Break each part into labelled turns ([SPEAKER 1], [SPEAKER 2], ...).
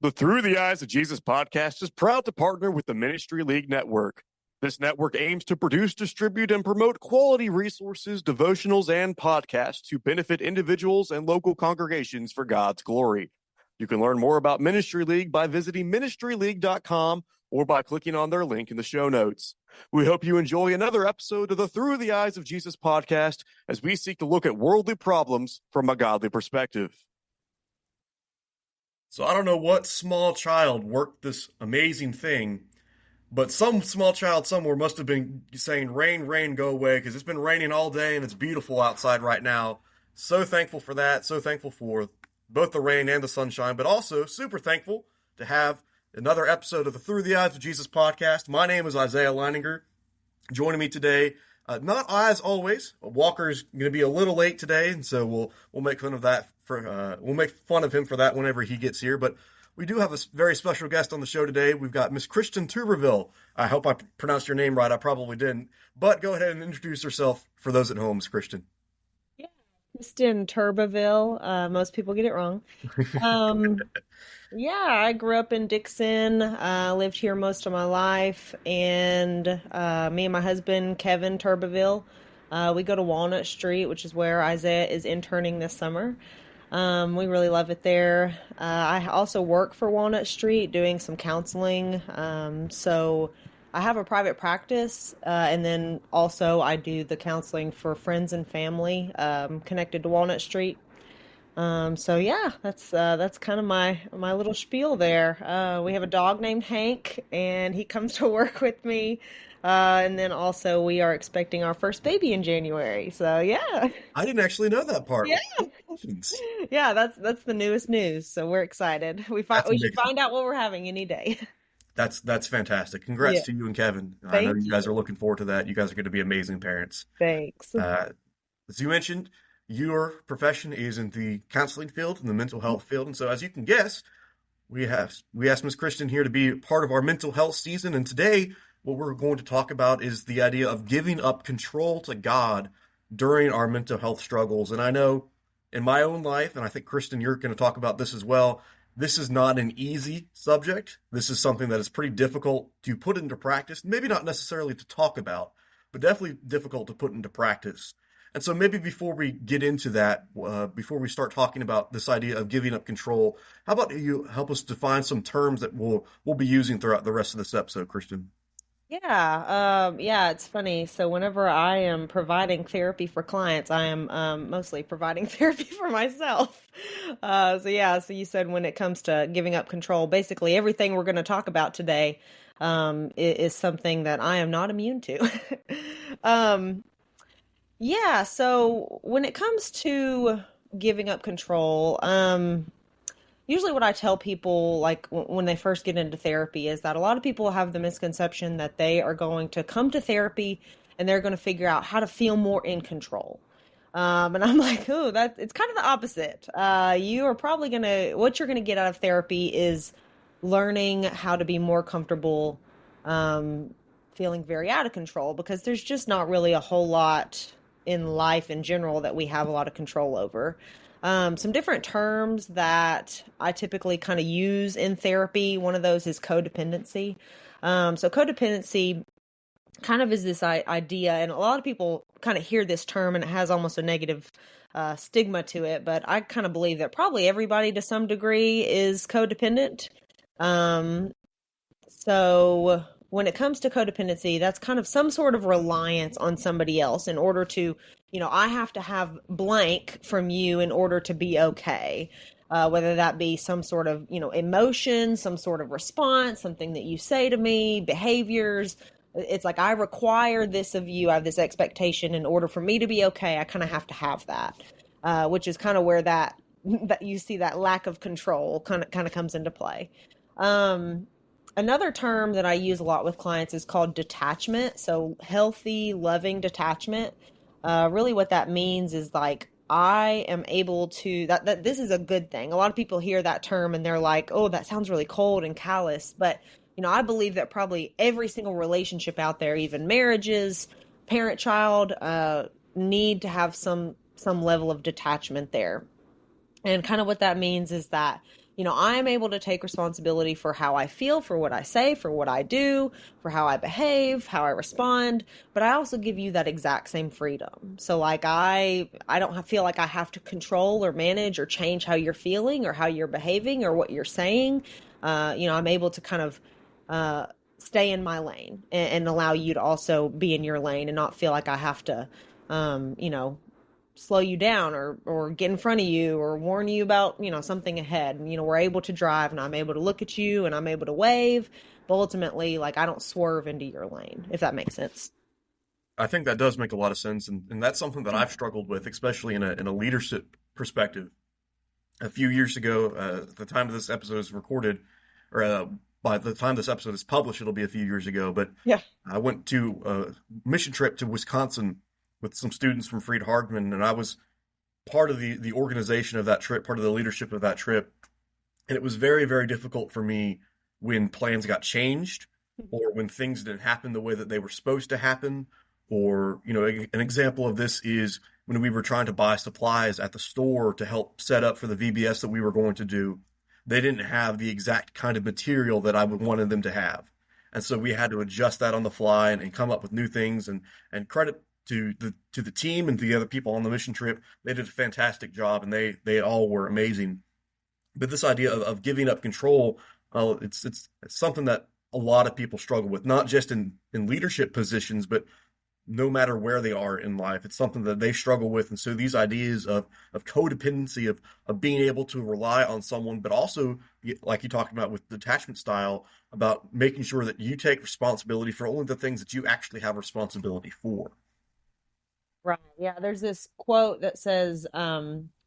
[SPEAKER 1] The Through the Eyes of Jesus podcast is proud to partner with the Ministry League Network. This network aims to produce, distribute, and promote quality resources, devotionals, and podcasts to benefit individuals and local congregations for God's glory. You can learn more about Ministry League by visiting ministryleague.com or by clicking on their link in the show notes. We hope you enjoy another episode of the Through the Eyes of Jesus podcast as we seek to look at worldly problems from a godly perspective.
[SPEAKER 2] So I don't know what small child worked this amazing thing, but some small child somewhere must have been saying, rain, rain, go away, because it's been raining all day and it's beautiful outside right now. So thankful for that. So thankful for both the rain and the sunshine, but also super thankful to have another episode of the Through the Eyes of Jesus podcast. My name is Isaiah Leininger. Joining me today, not as always, Walker's going to be a little late today, and so we'll make fun of that. We'll make fun of him for that whenever he gets here. But we do have a very special guest on the show today. We've got Miss Kristen Turbeville. I hope I pronounced your name right. I probably didn't. But go ahead and introduce yourself for those at home, Miss Kristen.
[SPEAKER 3] Yeah, Kristen Turbeville. Most people get it wrong. Yeah, I grew up in Dixon, lived here most of my life, and me and my husband, Kevin Turbeville, we go to Walnut Street, which is where Isaiah is interning this summer. We really love it there. I also work for Walnut Street doing some counseling, so I have a private practice, and then also I do the counseling for friends and family connected to Walnut Street. So yeah, that's kind of my little spiel there. We have a dog named Hank, and he comes to work with me. And then also we are expecting our first baby in January. So yeah.
[SPEAKER 2] I didn't actually know that part.
[SPEAKER 3] Yeah. Yeah, that's the newest news. So we're excited. We should find out what we're having any day.
[SPEAKER 2] That's fantastic. Congrats to you and Kevin. I know you guys are looking forward to that. You guys are going to be amazing parents.
[SPEAKER 3] Thanks.
[SPEAKER 2] As you mentioned, your profession is in the counseling field, in the mental health field. And so as you can guess, we asked Ms. Kristen here to be part of our mental health season. And today, what we're going to talk about is the idea of giving up control to God during our mental health struggles. And I know in my own life, and I think, Kristen, you're going to talk about this as well, this is not an easy subject. This is something that is pretty difficult to put into practice. Maybe not necessarily to talk about, but definitely difficult to put into practice. And so maybe before we get into that, before we start talking about this idea of giving up control, how about you help us define some terms that we'll be using throughout the rest of this episode, Kristen?
[SPEAKER 3] Yeah, it's funny. So whenever I am providing therapy for clients, I am mostly providing therapy for myself. So you said when it comes to giving up control, basically everything we're going to talk about today is something that I am not immune to. So when it comes to giving up control, usually what I tell people, like when they first get into therapy, is that a lot of people have the misconception that they are going to come to therapy and they're going to figure out how to feel more in control. And I'm like, it's kind of the opposite. You are probably what you're going to get out of therapy is learning how to be more comfortable, feeling very out of control, because there's just not really a whole lot in life in general that we have a lot of control over. Some different terms that I typically kind of use in therapy. One of those is codependency. So codependency kind of is this idea, and a lot of people kind of hear this term and it has almost a negative stigma to it, but I kind of believe that probably everybody to some degree is codependent. So when it comes to codependency, that's kind of some sort of reliance on somebody else in order to, I have to have blank from you in order to be okay. Whether that be some sort of, emotion, some sort of response, something that you say to me, behaviors. It's like, I require this of you. I have this expectation in order for me to be okay. I kind of have to have that, which is kind of where that you see that lack of control kind of comes into play. Another term that I use a lot with clients is called detachment. So healthy, loving detachment. Really what that means is like, I am able to, that this is a good thing. A lot of people hear that term and they're like, oh, that sounds really cold and callous. But, I believe that probably every single relationship out there, even marriages, parent-child, need to have some level of detachment there. And kind of what that means is that, I am able to take responsibility for how I feel, for what I say, for what I do, for how I behave, how I respond, but I also give you that exact same freedom. So like I don't feel like I have to control or manage or change how you're feeling or how you're behaving or what you're saying. I'm able to kind of uh, stay in my lane and allow you to also be in your lane and not feel like I have to, slow you down or get in front of you or warn you about, something ahead. And, we're able to drive and I'm able to look at you and I'm able to wave. But ultimately, like, I don't swerve into your lane, if that makes sense.
[SPEAKER 2] I think that does make a lot of sense, and that's something that I've struggled with, especially in a leadership perspective. A few years ago, at the time this episode is recorded, or by the time this episode is published, it'll be a few years ago. But
[SPEAKER 3] Yeah.
[SPEAKER 2] I went to a mission trip to Wisconsin with some students from Freed Hardman, and I was part of the organization of that trip, part of the leadership of that trip. And it was very, very difficult for me when plans got changed or when things didn't happen the way that they were supposed to happen. Or, an example of this is when we were trying to buy supplies at the store to help set up for the VBS that we were going to do. They didn't have the exact kind of material that I would wanted them to have. And so we had to adjust that on the fly and come up with new things, and credit to the team and the other people on the mission trip. They did a fantastic job and they all were amazing. But this idea of giving up control, it's something that a lot of people struggle with, not just in leadership positions, but no matter where they are in life. It's something that they struggle with. And so these ideas of codependency, of being able to rely on someone, but also, like you talked about with detachment style, about making sure that you take responsibility for only the things that you actually have responsibility for.
[SPEAKER 3] Right. Yeah. There's this quote that says,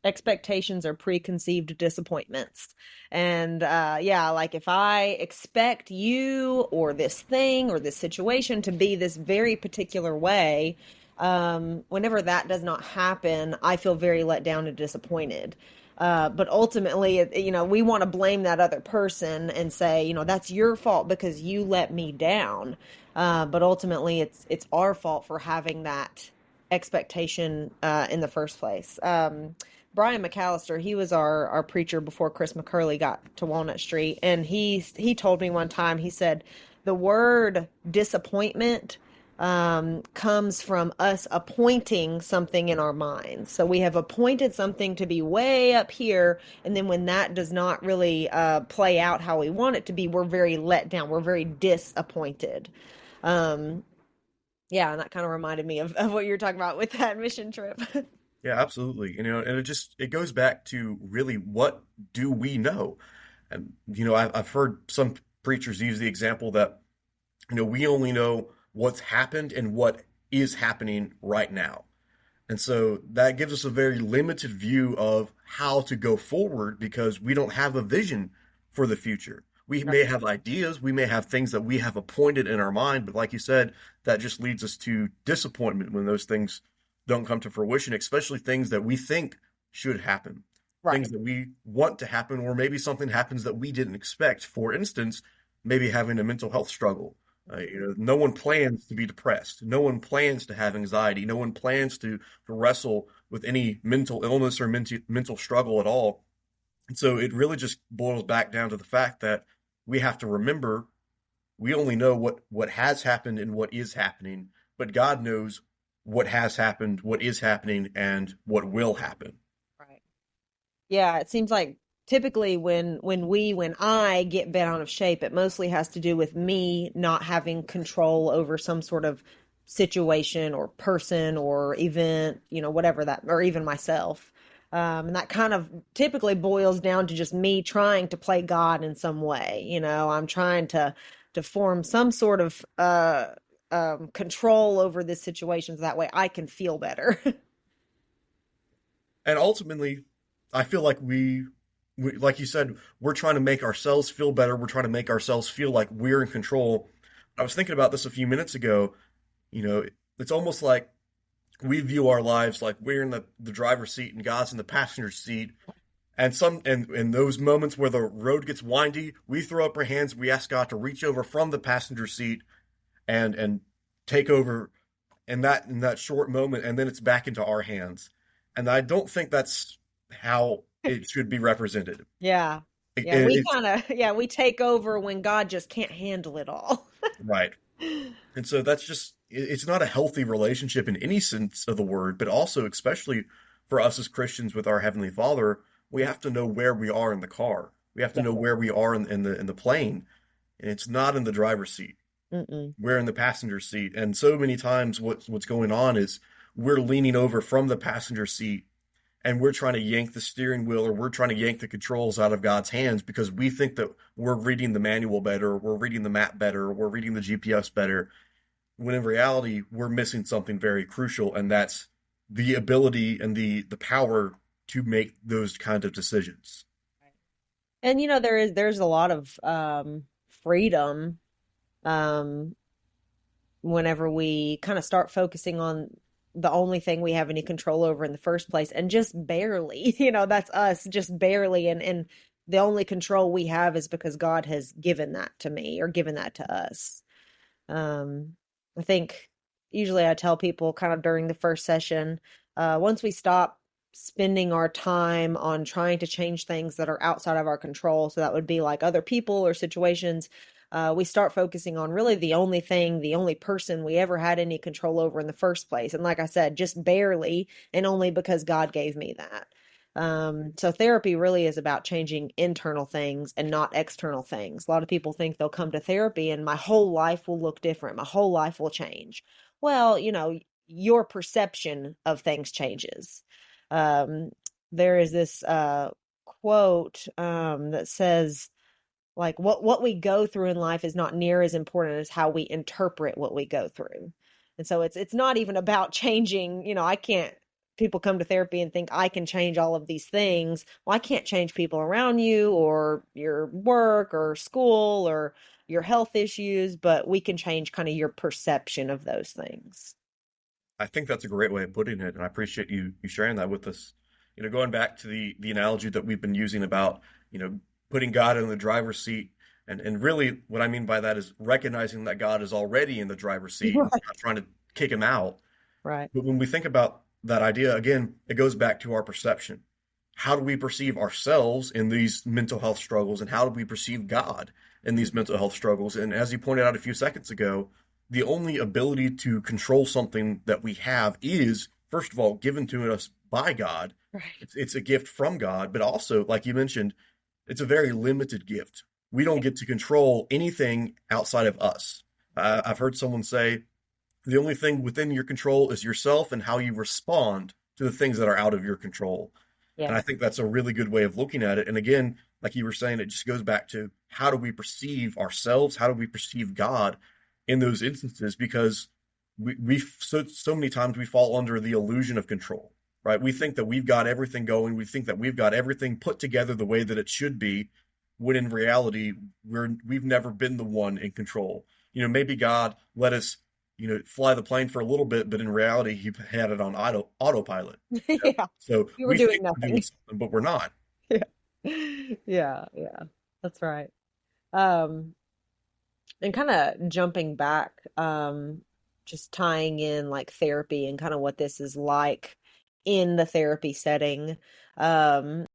[SPEAKER 3] expectations are preconceived disappointments. And yeah, like if I expect you or this thing or this situation to be this very particular way, whenever that does not happen, I feel very let down and disappointed. But ultimately, we want to blame that other person and say, that's your fault because you let me down. But ultimately, it's our fault for having that expectation in the first place. Brian McAllister, he was our preacher before Chris McCurley got to Walnut Street, and he told me one time, he said, the word disappointment comes from us appointing something in our minds. So we have appointed something to be way up here, and then when that does not really play out how we want it to be, we're very let down. We're very disappointed. Yeah, and that kind of reminded me of what you were talking about with that mission trip.
[SPEAKER 2] Yeah, absolutely. And it goes back to really, what do we know? And, I've heard some preachers use the example that, we only know what's happened and what is happening right now. And so that gives us a very limited view of how to go forward because we don't have a vision for the future. We may have ideas, we may have things that we have appointed in our mind, but like you said, that just leads us to disappointment when those things don't come to fruition, especially things that we think should happen,
[SPEAKER 3] Right.
[SPEAKER 2] things that we want to happen, or maybe something happens that we didn't expect. For instance, maybe having a mental health struggle. No one plans to be depressed. No one plans to have anxiety. No one plans to wrestle with any mental illness or mental struggle at all. And so it really just boils back down to the fact that we have to remember we only know what has happened and what is happening, but God knows what has happened, what is happening, and what will happen.
[SPEAKER 3] Right. Yeah, it seems like typically when I get bent out of shape, it mostly has to do with me not having control over some sort of situation or person or event, whatever that, or even myself. And that kind of typically boils down to just me trying to play God in some way. I'm trying to form some sort of control over this situation so that way I can feel better.
[SPEAKER 2] And ultimately, I feel like we, like you said, we're trying to make ourselves feel better. We're trying to make ourselves feel like we're in control. I was thinking about this a few minutes ago. It's almost like we view our lives like we're in the driver's seat and God's in the passenger seat. And those moments where the road gets windy, we throw up our hands, we ask God to reach over from the passenger seat and take over in that short moment, and then it's back into our hands. And I don't think that's how it should be represented.
[SPEAKER 3] Yeah. Yeah, we
[SPEAKER 2] It's
[SPEAKER 3] kind of, yeah, we take over when God just can't handle it all.
[SPEAKER 2] right. And so that's just, it's not a healthy relationship in any sense of the word, but also, especially for us as Christians with our Heavenly Father, we have to know where we are in the car. We have to
[SPEAKER 3] Yeah.
[SPEAKER 2] know where we are in the plane. And it's not in the driver's seat.
[SPEAKER 3] Mm-mm.
[SPEAKER 2] We're in the passenger seat. And so many times what's going on is we're leaning over from the passenger seat and we're trying to yank the steering wheel or we're trying to yank the controls out of God's hands because we think that we're reading the manual better, or we're reading the map better, or we're reading the GPS better, when in reality we're missing something very crucial, and that's the ability and the power to make those kinds of decisions.
[SPEAKER 3] And there's a lot of freedom um whenever we kind of start focusing on the only thing we have any control over in the first place, and just barely, that's us, just barely, and the only control we have is because God has given that to me or given that to us. I think usually I tell people kind of during the first session, once we stop spending our time on trying to change things that are outside of our control, so that would be like other people or situations, we start focusing on really the only thing, the only person we ever had any control over in the first place. And like I said, just barely, and only because God gave me that. So therapy really is about changing internal things and not external things. A lot of people think they'll come to therapy and my whole life will look different. My whole life will change. Well, your perception of things changes. Um, there is this quote that says, like, what we go through in life is not near as important as how we interpret what we go through. And so it's not even about changing, I can't people come to therapy and think I can change all of these things. Well, I can't change people around you or your work or school or your health issues, but we can change kind of your perception of those things.
[SPEAKER 2] I think that's a great way of putting it, and I appreciate you sharing that with us. Going back to the analogy that we've been using about, putting God in the driver's seat, and really what I mean by that is recognizing that God is already in the driver's seat and not trying to kick him out.
[SPEAKER 3] Right.
[SPEAKER 2] But when we think about that idea, again, it goes back to our perception. How do we perceive ourselves in these mental health struggles, and how do we perceive God in these mental health struggles? And as you pointed out a few seconds ago, the only ability to control something that we have is, first of all, given to us by God.
[SPEAKER 3] Right.
[SPEAKER 2] It's a gift from God, but also, like you mentioned, it's a very limited gift. We don't get to control anything outside of us. I've heard someone say, the only thing within your control is yourself and how you respond to the things that are out of your control. And
[SPEAKER 3] Yeah.
[SPEAKER 2] I think that's a really good way of looking at it. And again, like you were saying, it just goes back to how do we perceive ourselves? How do we perceive God in those instances? Because we so many times we fall under the illusion of control, right? We think that we've got everything going. We think that we've got everything put together the way that it should be, when in reality, we've never been the one in control. Maybe God let us fly the plane for a little bit, but in reality, he had it on autopilot.
[SPEAKER 3] Yeah.
[SPEAKER 2] So
[SPEAKER 3] You were
[SPEAKER 2] we
[SPEAKER 3] doing
[SPEAKER 2] think we're doing
[SPEAKER 3] nothing.
[SPEAKER 2] something, but we're not.
[SPEAKER 3] Yeah. Yeah. Yeah. That's right. Um, and kind of jumping back, just tying in like therapy and kind of what this is like in the therapy setting. Um,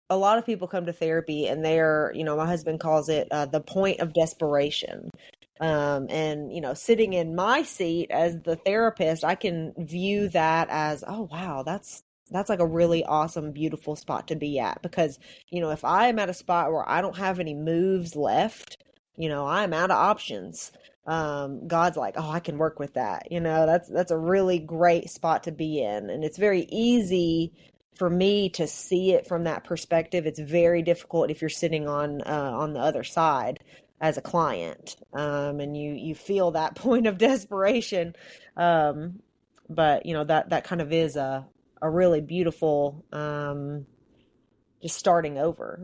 [SPEAKER 3] a lot of people come to therapy and they're, my husband calls it the point of desperation. And, sitting in my seat as the therapist, I can view that as, oh, wow, that's like a really awesome, beautiful spot to be at. Because, if I'm at a spot where I don't have any moves left, I'm out of options. God's like, oh, I can work with that. That's a really great spot to be in. And it's very easy for me to see it from that perspective. It's very difficult if you're sitting on the other side as a client, and you feel that point of desperation. But that kind of is a really beautiful, just starting over.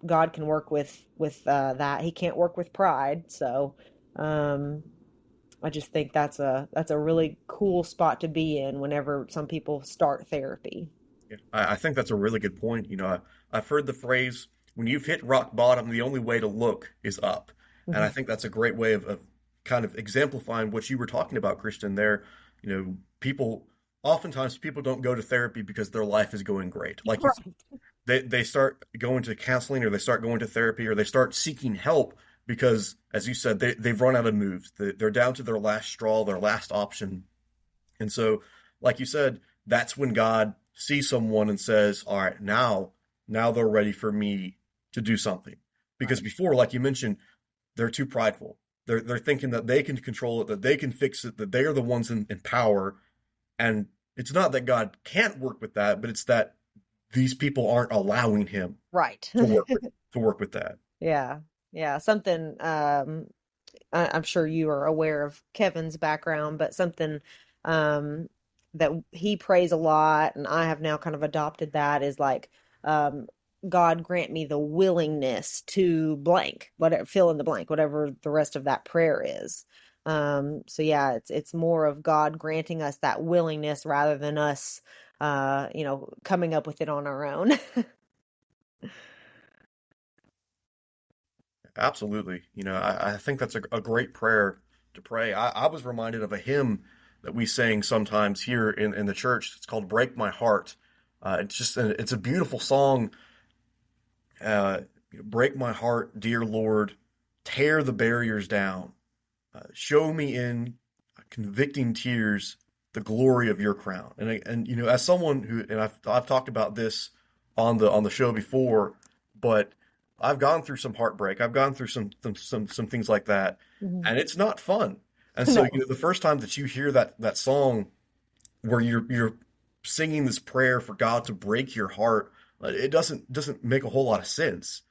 [SPEAKER 3] God can work with that. He can't work with pride. So I just think that's a really cool spot to be in whenever some people start therapy.
[SPEAKER 2] Yeah, I think that's a really good point. I've heard the phrase, when you've hit rock bottom, the only way to look is up. And I
[SPEAKER 3] Mhm.
[SPEAKER 2] think that's a great way of kind of exemplifying what you were talking about, Kristen, there. Oftentimes people don't go to therapy because their life is going great. Like you said,
[SPEAKER 3] Right.
[SPEAKER 2] they start going to counseling, or they start going to therapy, or they start seeking help because, as you said, they've run out of moves. They're down to their last straw, their last option. And so, like you said, that's when God sees someone and says, all right, now they're ready for me to do something. Because
[SPEAKER 3] Right.
[SPEAKER 2] before, like you mentioned, they're too prideful. They're thinking that they can control it, that they can fix it, that they are the ones in power. And it's not that God can't work with that, but it's that these people aren't allowing him
[SPEAKER 3] Right.
[SPEAKER 2] to work with that.
[SPEAKER 3] Yeah. Yeah. Something, I'm sure you are aware of Kevin's background, but something um, that he prays a lot, and I have now kind of adopted that is like, um, God grant me the willingness to blank, whatever, fill in the blank, whatever the rest of that prayer is. So yeah, it's more of God granting us that willingness rather than us, coming up with it on our own.
[SPEAKER 2] Absolutely. I think that's a great prayer to pray. I was reminded of a hymn that we sang sometimes here in the church. It's called Break My Heart. It's a beautiful song. Uh, Break my heart, dear Lord, tear the barriers down. Show me in convicting tears the glory of your crown. And as someone who, and I've talked about this on the show before, but I've gone through some heartbreak. I've gone through some things like that,
[SPEAKER 3] Mhm.
[SPEAKER 2] and it's not fun. And so,
[SPEAKER 3] No.
[SPEAKER 2] the first time that you hear that song where you're singing this prayer for God to break your heart, it doesn't make a whole lot of sense.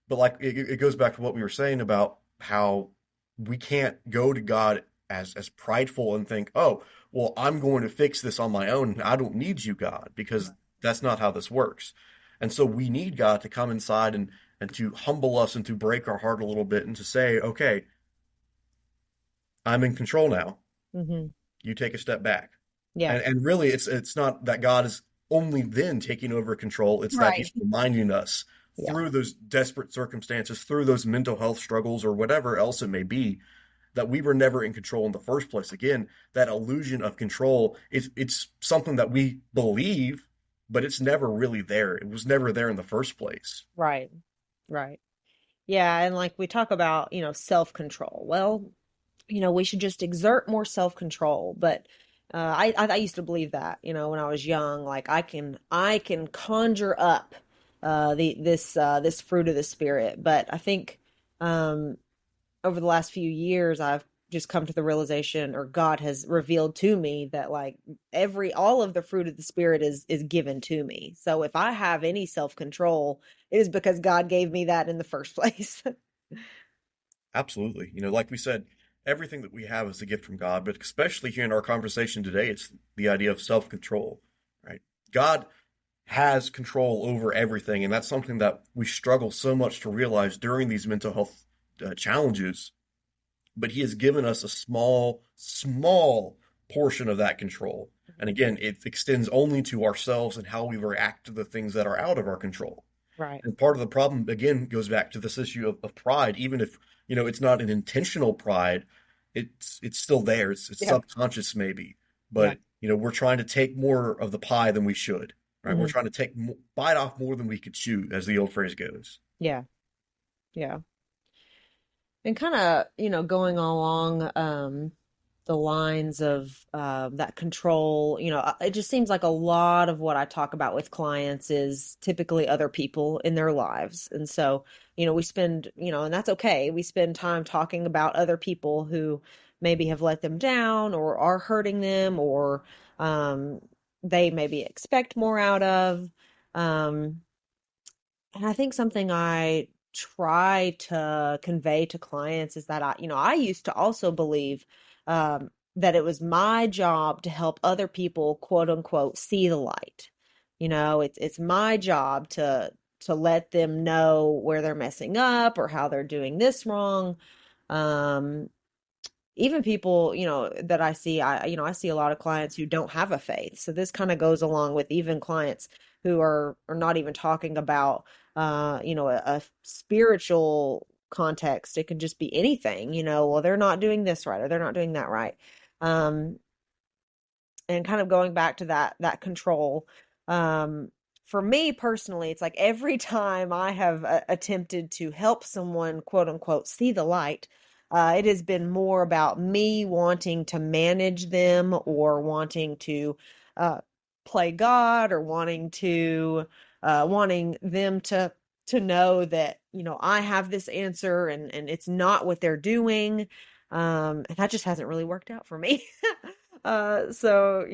[SPEAKER 2] But like it goes back to what we were saying about how we can't go to God as prideful and think, oh, well, I'm going to fix this on my own. I don't need you, God, because that's not how this works. And so we need God to come inside and to humble us and to break our heart a little bit and to say, okay, I'm in control now.
[SPEAKER 3] Hmm.
[SPEAKER 2] You take a step back.
[SPEAKER 3] Yeah.
[SPEAKER 2] And really it's not that God is only then taking over control. It's that
[SPEAKER 3] Right.
[SPEAKER 2] he's reminding us
[SPEAKER 3] Yeah.
[SPEAKER 2] through those desperate circumstances, through those mental health struggles or whatever else it may be, that we were never in control in the first place. Again, that illusion of control, it's something that we believe, but it's never really there. It was never there in the first place.
[SPEAKER 3] Right. Right. Yeah, and like we talk about, self-control. Well, we should just exert more self-control. But I used to believe that, when I was young, like I can conjure up this fruit of the spirit. But I think um, over the last few years, I've just come to the realization, or God has revealed to me that like all of the fruit of the spirit is given to me. So if I have any self-control, it is because God gave me that in the first place.
[SPEAKER 2] Absolutely. Like we said, everything that we have is a gift from God, but especially here in our conversation today, it's the idea of self-control, right? God has control over everything, and that's something that we struggle so much to realize during these mental health challenges. But He has given us a small portion of that control. And again, it extends only to ourselves and how we react to the things that are out of our control.
[SPEAKER 3] Right.
[SPEAKER 2] And part of the problem, again, goes back to this issue of pride. Even if, it's not an intentional pride, it's still there. It's
[SPEAKER 3] Yeah.
[SPEAKER 2] subconscious maybe.
[SPEAKER 3] Yeah.
[SPEAKER 2] But, we're trying to take more of the pie than we should, right? We're
[SPEAKER 3] Hmm.
[SPEAKER 2] trying to bite off more than we could chew, as the old phrase goes.
[SPEAKER 3] Yeah. Yeah. And kind of, going along the lines of that control, it just seems like a lot of what I talk about with clients is typically other people in their lives. And so, we spend, and that's okay. We spend time talking about other people who maybe have let them down or are hurting them, or um, they maybe expect more out of. Um, and I think something I try to convey to clients is that I used to also believe that it was my job to help other people, quote unquote, see the light. It's my job to let them know where they're messing up or how they're doing this wrong. Um, Even people, that I see, I see a lot of clients who don't have a faith. So this kind of goes along with even clients who are not even talking about, a spiritual context. It could just be anything, well, they're not doing this right or they're not doing that right. Um, and kind of going back to that control, um, for me personally, it's like every time I have attempted to help someone, quote unquote, see the light, it has been more about me wanting to manage them or wanting to uh, play God or wanting them to know that, I have this answer and it's not what they're doing. And that just hasn't really worked out for me. So,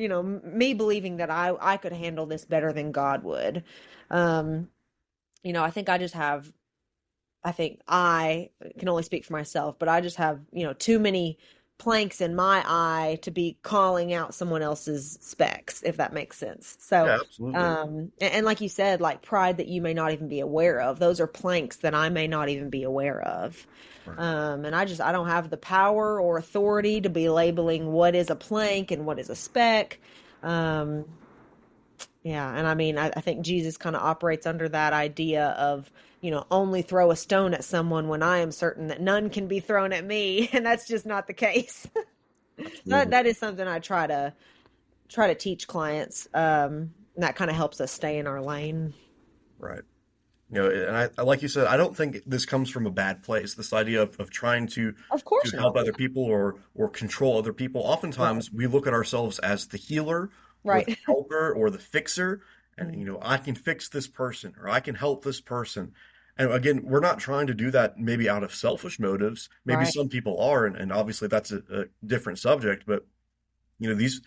[SPEAKER 3] me believing that I could handle this better than God would. Um, I think I think I can only speak for myself, but I just have, too many planks in my eye to be calling out someone else's specs, if that makes sense. So,
[SPEAKER 2] Yeah, absolutely.
[SPEAKER 3] and like you said, like pride that you may not even be aware of, those are planks that I may not even be aware of.
[SPEAKER 2] Right.
[SPEAKER 3] And I don't have the power or authority to be labeling what is a plank and what is a spec. Um, yeah, and I mean, I think Jesus kind of operates under that idea of, only throw a stone at someone when I am certain that none can be thrown at me, and that's just not the case. That
[SPEAKER 2] Absolutely.
[SPEAKER 3] that is something I try to teach clients. And that kind of helps us stay in our lane.
[SPEAKER 2] Right. And I like you said, I don't think this comes from a bad place. This idea of trying
[SPEAKER 3] Of
[SPEAKER 2] to
[SPEAKER 3] course
[SPEAKER 2] help
[SPEAKER 3] not.
[SPEAKER 2] other people or control other people.
[SPEAKER 3] Right.
[SPEAKER 2] Oftentimes we look at ourselves as the healer or the
[SPEAKER 3] Right.
[SPEAKER 2] helper or the fixer, and
[SPEAKER 3] Mm.
[SPEAKER 2] I can fix this person or I can help this person. And again, we're not trying to do that maybe out of selfish motives. Maybe
[SPEAKER 3] Right.
[SPEAKER 2] some people are, and obviously that's a different subject. But these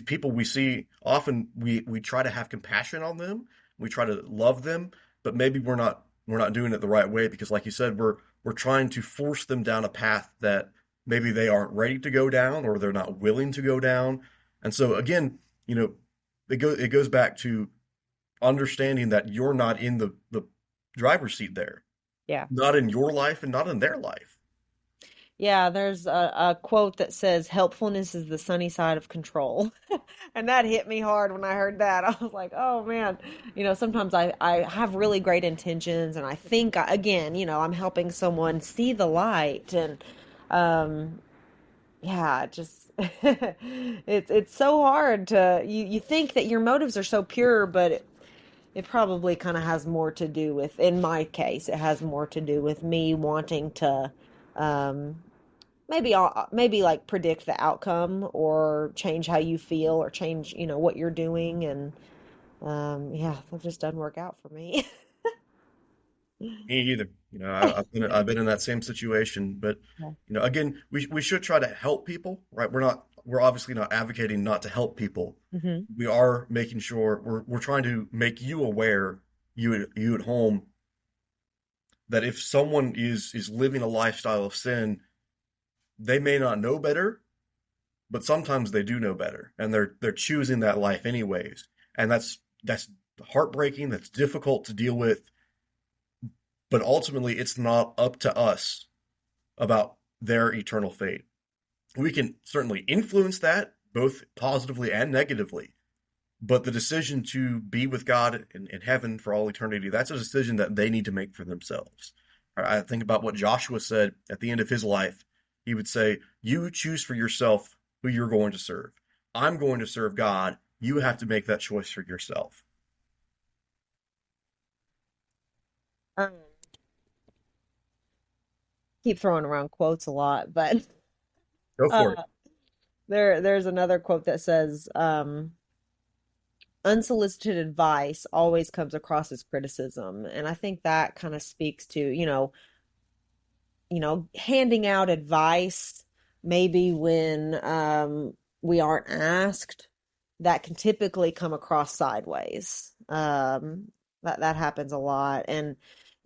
[SPEAKER 2] people we see often we try to have compassion on them, we try to love them, but maybe we're not doing it the right way because like you said, we're trying to force them down a path that maybe they aren't ready to go down or they're not willing to go down. And so again, it goes back to understanding that you're not in the driver's seat there,
[SPEAKER 3] Yeah.
[SPEAKER 2] not in your life and not in their life.
[SPEAKER 3] Yeah, there's a quote that says helpfulness is the sunny side of control. And that hit me hard when I heard that. I was like, oh man, sometimes I have really great intentions and I think again, I'm helping someone see the light and um yeah, just it's so hard to you think that your motives are so pure, but it probably kind of has more to do with, in my case, it has more to do with me wanting to um maybe like predict the outcome or change how you feel or change, what you're doing and yeah, that just doesn't work out for me.
[SPEAKER 2] Me either. I've been in that same situation, but
[SPEAKER 3] Yeah.
[SPEAKER 2] again, we should try to help people, right? We're obviously not advocating not to help people.
[SPEAKER 3] Hmm.
[SPEAKER 2] We are making sure we're trying to make you aware, you at home, that if someone is living a lifestyle of sin, they may not know better, but sometimes they do know better, and they're choosing that life anyways, and that's heartbreaking. That's difficult to deal with, but ultimately, it's not up to us about their eternal fate. We can certainly influence that, both positively and negatively. But the decision to be with God in heaven for all eternity, that's a decision that they need to make for themselves. I think about what Joshua said at the end of his life. He would say, you choose for yourself who you're going to serve. I'm going to serve God. You have to make that choice for yourself.
[SPEAKER 3] um, keep throwing around quotes a lot, but
[SPEAKER 2] Go for it.
[SPEAKER 3] uh there's another quote that says unsolicited advice always comes across as criticism, and I think that kind of speaks to, handing out advice maybe when we aren't asked, that can typically come across sideways. That happens a lot. And,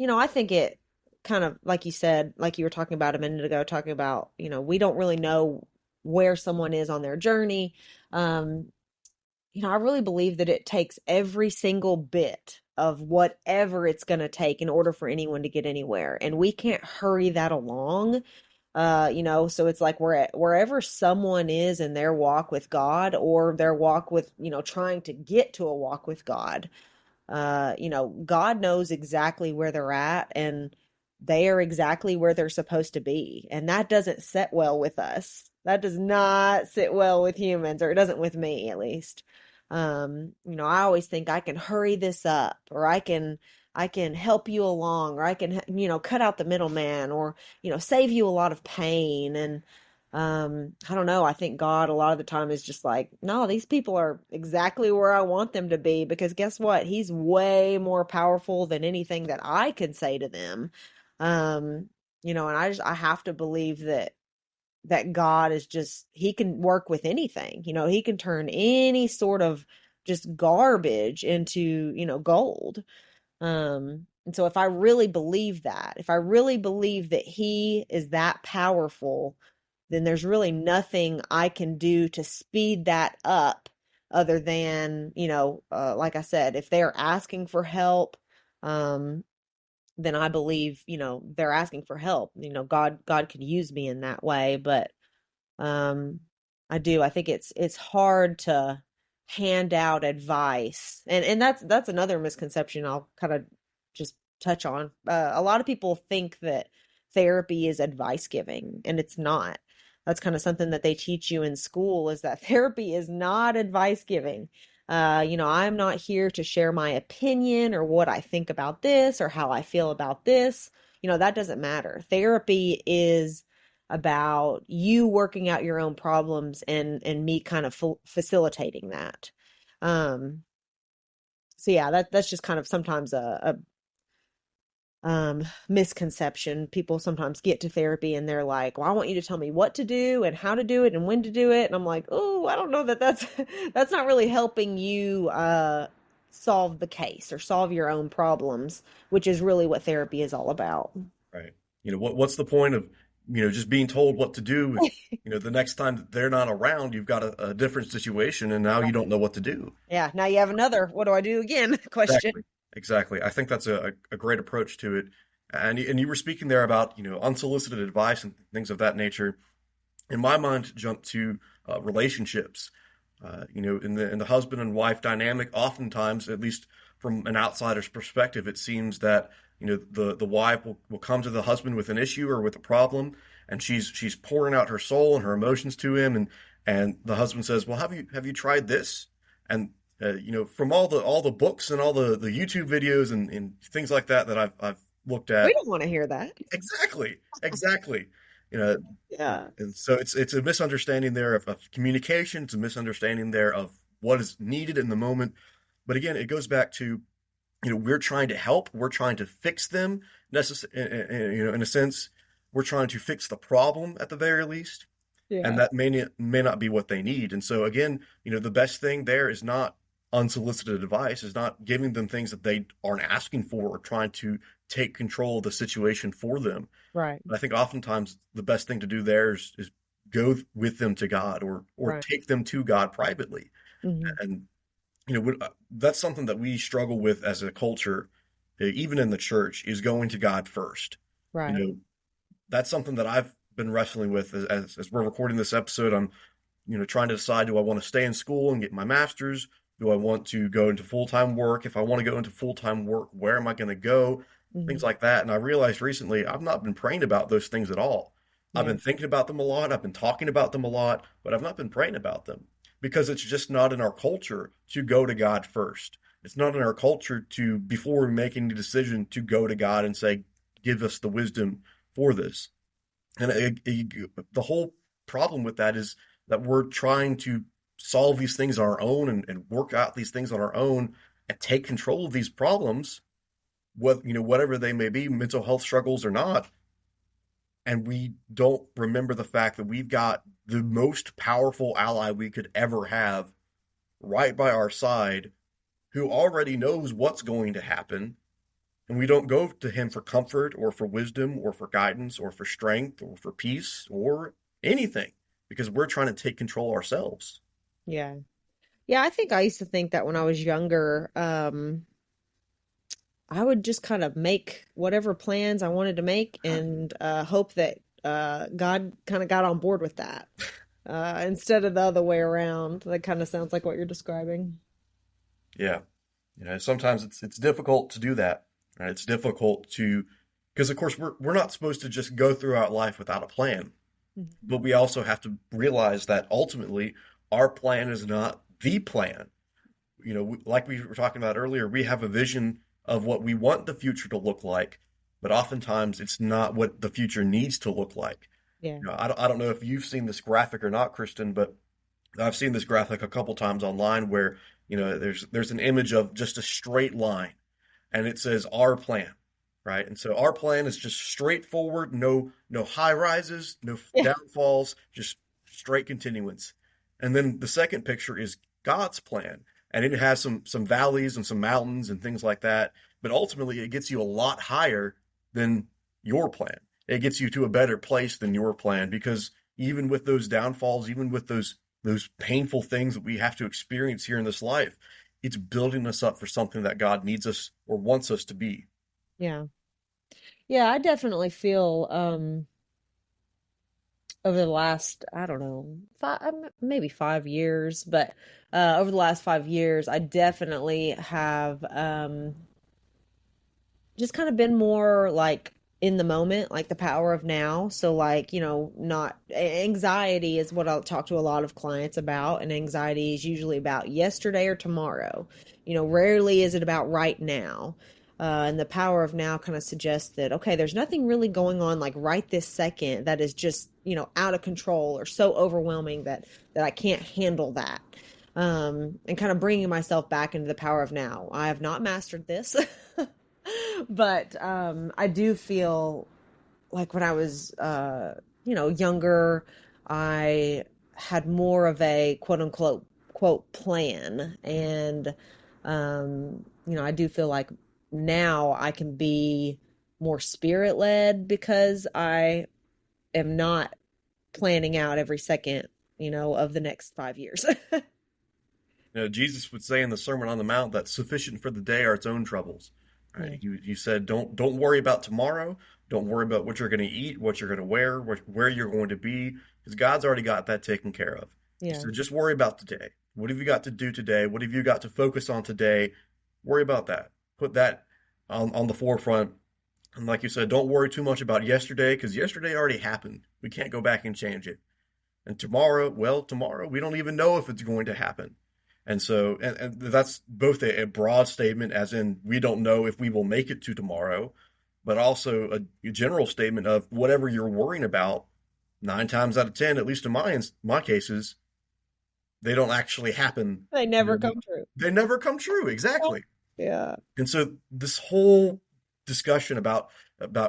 [SPEAKER 3] I think it kind of, like you said, like you were talking about a minute ago, talking about, we don't really know where someone is on their journey. Um, I really believe that it takes every single bit of whatever it's going to take in order for anyone to get anywhere. And we can't hurry that along. So it's like wherever someone is in their walk with God or their walk with, trying to get to a walk with God, God knows exactly where they're at and they are exactly where they're supposed to be. And that doesn't sit well with us. That does not sit well with humans, or it doesn't with me at least. I always think I can hurry this up, or I can help you along, or I can, cut out the middleman, or, save you a lot of pain. And I don't know, I think God a lot of the time is just like, no, these people are exactly where I want them to be, because guess what? He's way more powerful than anything that I could say to them. And I have to believe that God is just, he can work with anything. He can turn any sort of just garbage into, gold. And so if I really believe that, if I really believe that he is that powerful, then there's really nothing I can do to speed that up other than, like I said, if they're asking for help, then I believe, they're asking for help. God could use me in that way, but um I think it's hard to hand out advice. And that's another misconception I'll kind of just touch on. A lot of people think that therapy is advice giving, and it's not. That's kind of something that they teach you in school, is that therapy is not advice giving. I'm not here to share my opinion or what I think about this or how I feel about this. That doesn't matter. Therapy is about you working out your own problems, and me kind of facilitating that. Um, so yeah, that's just kind of sometimes a misconception. People sometimes get to therapy and they're like, well, I want you to tell me what to do and how to do it and when to do it. And I'm like, oh, I don't know that's that's not really helping you solve the case or solve your own problems, which is really what therapy is all about.
[SPEAKER 2] Right. What's the point of, just being told what to do if, the next time that they're not around, you've got a different situation and now you don't know what to do.
[SPEAKER 3] Yeah, now you have another what do I do again question.
[SPEAKER 2] Exactly. I think that's a great approach to it. And you were speaking there about, unsolicited advice and things of that nature. In my mind, jump to relationships. In the husband and wife dynamic, oftentimes, at least from an outsider's perspective, it seems that the wife will come to the husband with an issue or with a problem, and she's pouring out her soul and her emotions to him, and the husband says, "Well, have you tried this?" And from all the books and all the YouTube videos and things like that I've looked at.
[SPEAKER 3] We don't want to hear that.
[SPEAKER 2] Exactly.
[SPEAKER 3] Yeah.
[SPEAKER 2] And so it's a misunderstanding there of communication. It's a misunderstanding there of what is needed in the moment. But again, it goes back to, we're trying to help. We're trying to fix them. In a sense, we're trying to fix the problem at the very least.
[SPEAKER 3] Yeah.
[SPEAKER 2] And that may not be what they need. And so again, the best thing there is not unsolicited advice, is not giving them things that they aren't asking for or trying to take control of the situation for them.
[SPEAKER 3] Right.
[SPEAKER 2] But I think oftentimes the best thing to do there is go with them to God, or
[SPEAKER 3] Right.
[SPEAKER 2] take them to God privately.
[SPEAKER 3] Mm-hmm.
[SPEAKER 2] And that's something that we struggle with as a culture, even in the church, is going to God first.
[SPEAKER 3] Right.
[SPEAKER 2] That's something that I've been wrestling with as we're recording this episode. I'm trying to decide, do I want to stay in school and get my master's? Do I want to go into full-time work? If I want to go into full-time work, where am I going to go?
[SPEAKER 3] Mm-hmm.
[SPEAKER 2] Things like that. And I realized recently I've not been praying about those things at all.
[SPEAKER 3] Yeah.
[SPEAKER 2] I've been thinking about them a lot. I've been talking about them a lot, but I've not been praying about them, because it's just not in our culture to go to God first. It's not in our culture to, before we make any decision, to go to God and say, give us the wisdom for this. And the whole problem with that is that we're trying to solve these things on our own and work out these things on our own and take control of these problems, whatever they may be, mental health struggles or not. And we don't remember the fact that we've got the most powerful ally we could ever have right by our side, who already knows what's going to happen. And we don't go to him for comfort or for wisdom or for guidance or for strength or for peace or anything, because we're trying to take control ourselves.
[SPEAKER 3] Yeah. Yeah, I think I used to think that when I was younger, I would just kind of make whatever plans I wanted to make and hope that God kind of got on board with that instead of the other way around. That kind of sounds like what you're describing.
[SPEAKER 2] Yeah. Sometimes it's difficult to do that. Right? It's difficult to, because of course we're not supposed to just go throughout life without a plan.
[SPEAKER 3] Mm-hmm.
[SPEAKER 2] But we also have to realize that ultimately our plan is not the plan. like we were talking about earlier, we have a vision of what we want the future to look like, but oftentimes it's not what the future needs to look like.
[SPEAKER 3] Yeah.
[SPEAKER 2] I don't know if you've seen this graphic or not, Kristen, but I've seen this graphic a couple times online where, there's an image of just a straight line and it says our plan, right? And so our plan is just straightforward, no high rises, no
[SPEAKER 3] Yeah.
[SPEAKER 2] downfalls, just straight continuance. And then the second picture is God's plan, and it has some valleys and some mountains and things like that, but ultimately it gets you a lot higher than your plan. It gets you to a better place than your plan, because even with those downfalls, even with those painful things that we have to experience here in this life, it's building us up for something that God needs us or wants us to be.
[SPEAKER 3] Yeah. Yeah, I definitely feel over the last, I don't know, maybe 5 years, but over the last 5 years, I definitely have just kind of been more like in the moment, like the power of now. So like, not anxiety is what I'll talk to a lot of clients about, and anxiety is usually about yesterday or tomorrow. Rarely is it about right now. And the power of now kind of suggests that, okay, there's nothing really going on like right this second that is just, out of control or so overwhelming that I can't handle that. And kind of bringing myself back into the power of now. I have not mastered this. But I do feel like when I was, younger, I had more of a quote unquote quote plan. And, I do feel like now I can be more spirit led because I am not planning out every second, of the next 5 years.
[SPEAKER 2] Jesus would say in the Sermon on the Mount that sufficient for the day are its own troubles. Right?
[SPEAKER 3] Yeah.
[SPEAKER 2] You said don't worry about tomorrow. Don't worry about what you're going to eat, what you're going to wear, where you're going to be, because God's already got that taken care of.
[SPEAKER 3] Yeah.
[SPEAKER 2] So just worry about today. What have you got to do today? What have you got to focus on today? Worry about that. Put that on the forefront. And like you said, don't worry too much about yesterday, because yesterday already happened. We can't go back and change it. And tomorrow, we don't even know if it's going to happen. And so, and that's both a broad statement, as in we don't know if we will make it to tomorrow, but also a general statement of whatever you're worrying about, 9 times out of 10, at least in my cases, they don't actually happen.
[SPEAKER 3] They never come true.
[SPEAKER 2] They never come true, exactly.
[SPEAKER 3] Yeah.
[SPEAKER 2] And so this whole discussion about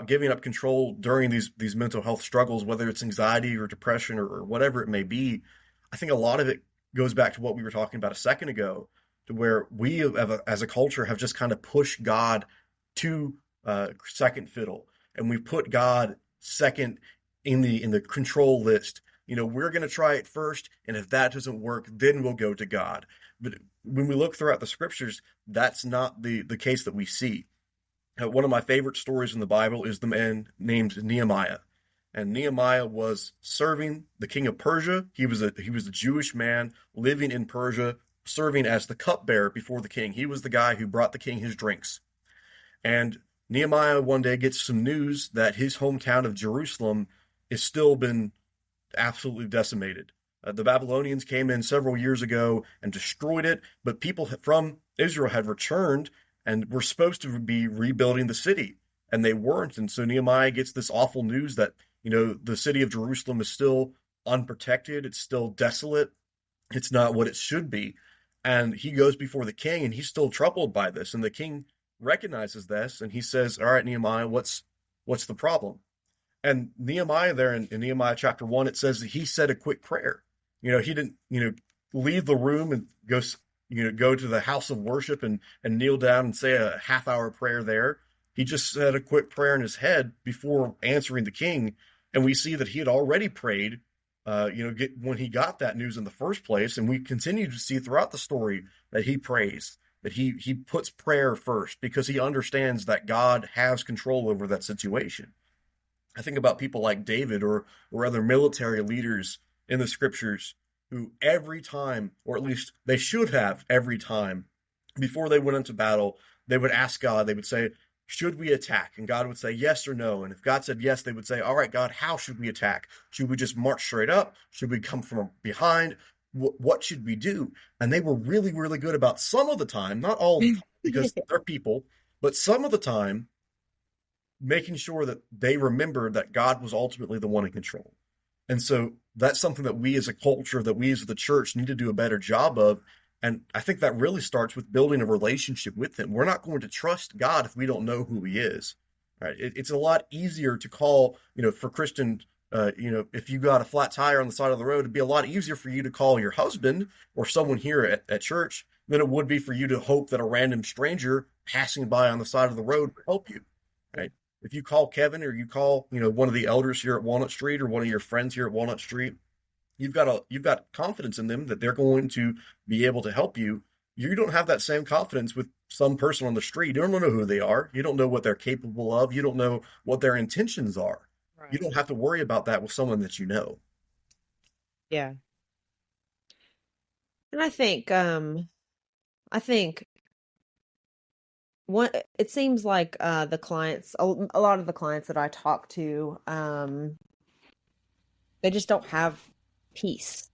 [SPEAKER 2] giving up control during these mental health struggles, whether it's anxiety or depression or whatever it may be, I think a lot of it goes back to what we were talking about a second ago, to where we as a culture have just kind of pushed God to second fiddle, and we put God second in the control list. We're going to try it first, and if that doesn't work, then we'll go to God. But when we look throughout the scriptures, that's not the case that we see. One of my favorite stories in the Bible is the man named Nehemiah. And Nehemiah was serving the king of Persia. He was a Jewish man living in Persia, serving as the cupbearer before the king. He was the guy who brought the king his drinks. And Nehemiah one day gets some news that his hometown of Jerusalem has still been absolutely decimated. The Babylonians came in several years ago and destroyed it, but people from Israel had returned and were supposed to be rebuilding the city, and they weren't. And so Nehemiah gets this awful news that the city of Jerusalem is still unprotected. It's still desolate. It's not what it should be. And he goes before the king, and he's still troubled by this. And the king recognizes this, and he says, all right, Nehemiah, what's the problem? And Nehemiah there in Nehemiah chapter 1, it says that he said a quick prayer. He didn't, leave the room and go to the house of worship and kneel down and say a half-hour prayer there. He just said a quick prayer in his head before answering the king. And we see that he had already prayed, when he got that news in the first place. And we continue to see throughout the story that he prays, that he puts prayer first, because he understands that God has control over that situation. I think about people like David or other military leaders in the scriptures who every time, or at least they should have every time, before they went into battle, they would ask God, they would say, should we attack? And God would say yes or no. And if God said yes, they would say, all right, God, how should we attack? Should we just march straight up? Should we come from behind? what should we do? And they were really, really good about some of the time, not all the time, because they're people, but some of the time making sure that they remembered that God was ultimately the one in control. And so that's something that we as a culture, that we as the church need to do a better job of. And I think that really starts with building a relationship with him. We're not going to trust God if we don't know who he is. Right? It's a lot easier to call, for Kristen, if you got a flat tire on the side of the road, it'd be a lot easier for you to call your husband or someone here at church than it would be for you to hope that a random stranger passing by on the side of the road would help you. Right? If you call Kevin or you call, one of the elders here at Walnut Street or one of your friends here at Walnut Street, you've got confidence in them that they're going to be able to help you. You don't have that same confidence with some person on the street. You don't know who they are. You don't know what they're capable of. You don't know what their intentions are.
[SPEAKER 3] Right.
[SPEAKER 2] You don't have to worry about that with someone that you know.
[SPEAKER 3] Yeah. And I think what it seems like the clients, a lot of the clients that I talk to, they just don't have peace.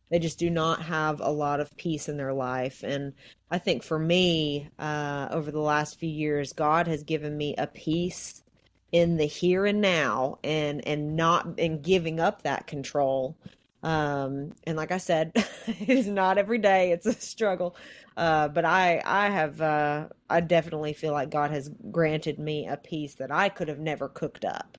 [SPEAKER 3] They just do not have a lot of peace in their life. And I think for me, over the last few years, God has given me a peace in the here and now, and not in giving up that control. And like I said, it is not every day. It's a struggle. But I definitely feel like God has granted me a peace that I could have never cooked up.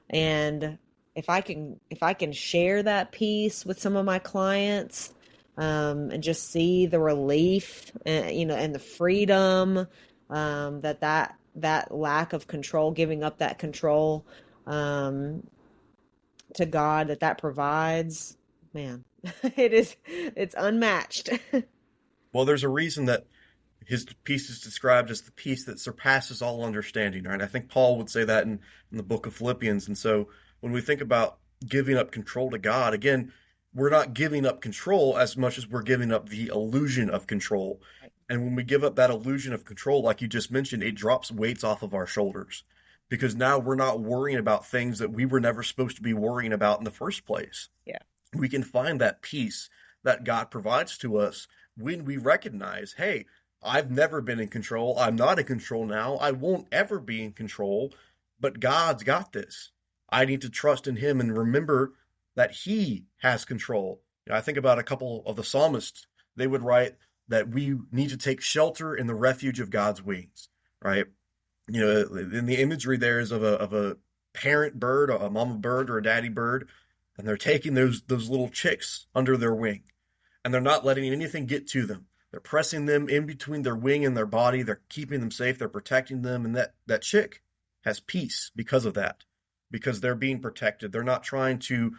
[SPEAKER 3] And if I can share that peace with some of my clients, and just see the relief and the freedom, that lack of control, giving up that control, to God, that provides, man, it's unmatched.
[SPEAKER 2] Well, there's a reason that his peace is described as the peace that surpasses all understanding, right? I think Paul would say that in the book of Philippians. And so when we think about giving up control to God, again, we're not giving up control as much as we're giving up the illusion of control. And when we give up that illusion of control, like you just mentioned, it drops weights off of our shoulders, because now we're not worrying about things that we were never supposed to be worrying about in the first place.
[SPEAKER 3] Yeah.
[SPEAKER 2] We can find that peace that God provides to us when we recognize, hey, I've never been in control. I'm not in control now. I won't ever be in control, but God's got this. I need to trust in him and remember that he has control. I think about a couple of the psalmists. They would write that we need to take shelter in the refuge of God's wings, right? In the imagery there is of a parent bird, a mama bird or a daddy bird, and they're taking those little chicks under their wing, and they're not letting anything get to them. They're pressing them in between their wing and their body. They're keeping them safe. They're protecting them, and that chick has peace because of that, because they're being protected. They're not trying to,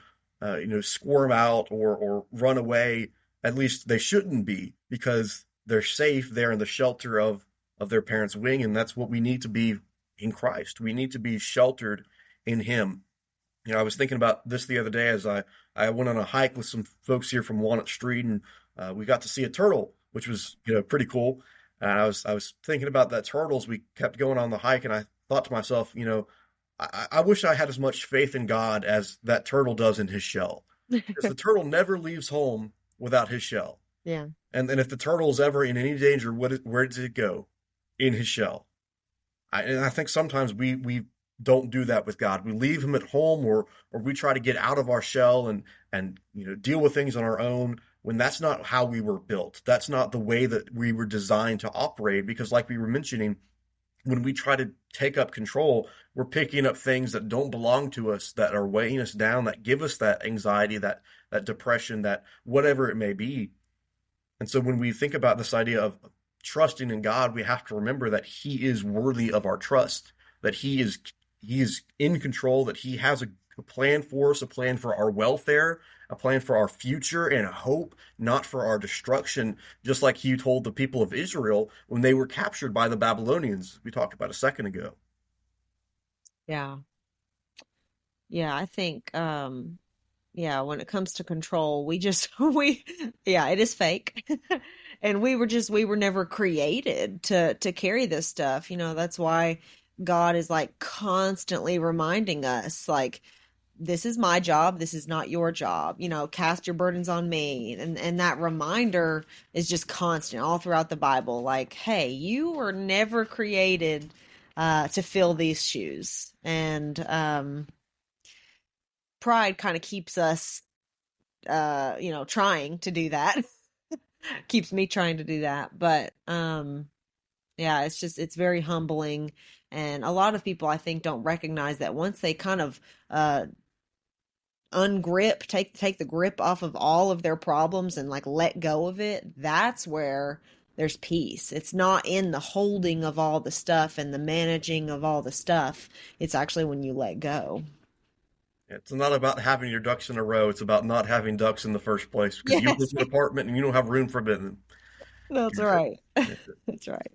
[SPEAKER 2] squirm out or run away. At least they shouldn't be, because they're safe there in the shelter of their parents' wing, and that's what we need to be in Christ. We need to be sheltered in him. I was thinking about this the other day as I went on a hike with some folks here from Walnut Street, and we got to see a turtle, which was pretty cool. And I was thinking about that turtle as we kept going on the hike, and I thought to myself, I wish I had as much faith in God as that turtle does in his shell, because the turtle never leaves home without his shell.
[SPEAKER 3] Yeah.
[SPEAKER 2] And if the turtle is ever in any danger, where does it go? In his shell. And I think sometimes we don't do that with God. We leave him at home, or we try to get out of our shell and deal with things on our own, when that's not how we were built. That's not the way that we were designed to operate, because like we were mentioning, when we try to take up control, we're picking up things that don't belong to us, that are weighing us down, that give us that anxiety, that depression, that whatever it may be. And so when we think about this idea of trusting in God, we have to remember that he is worthy of our trust, that he is in control, that he has a plan for us, a plan for our welfare, a plan for our future, and a hope, not for our destruction, just like he told the people of Israel when they were captured by the Babylonians, we talked about a second ago.
[SPEAKER 3] Yeah. Yeah, I think when it comes to control, it is fake. And we were never created to carry this stuff. That's why God is like constantly reminding us, like, this is my job. This is not your job. Cast your burdens on me. And that reminder is just constant all throughout the Bible. Like, hey, you were never created to fill these shoes. And pride kind of keeps us, trying to do that. Keeps me trying to do that. But yeah, it's very humbling. And a lot of people, I think, don't recognize that once they kind of ungrip, take the grip off of all of their problems and like let go of it, that's where there's peace. It's not in the holding of all the stuff and the managing of all the stuff. It's actually when you let go.
[SPEAKER 2] It's not about having your ducks in a row. It's about not having ducks in the first place because you live in an apartment and you don't have room for them.
[SPEAKER 3] That's right. That's right.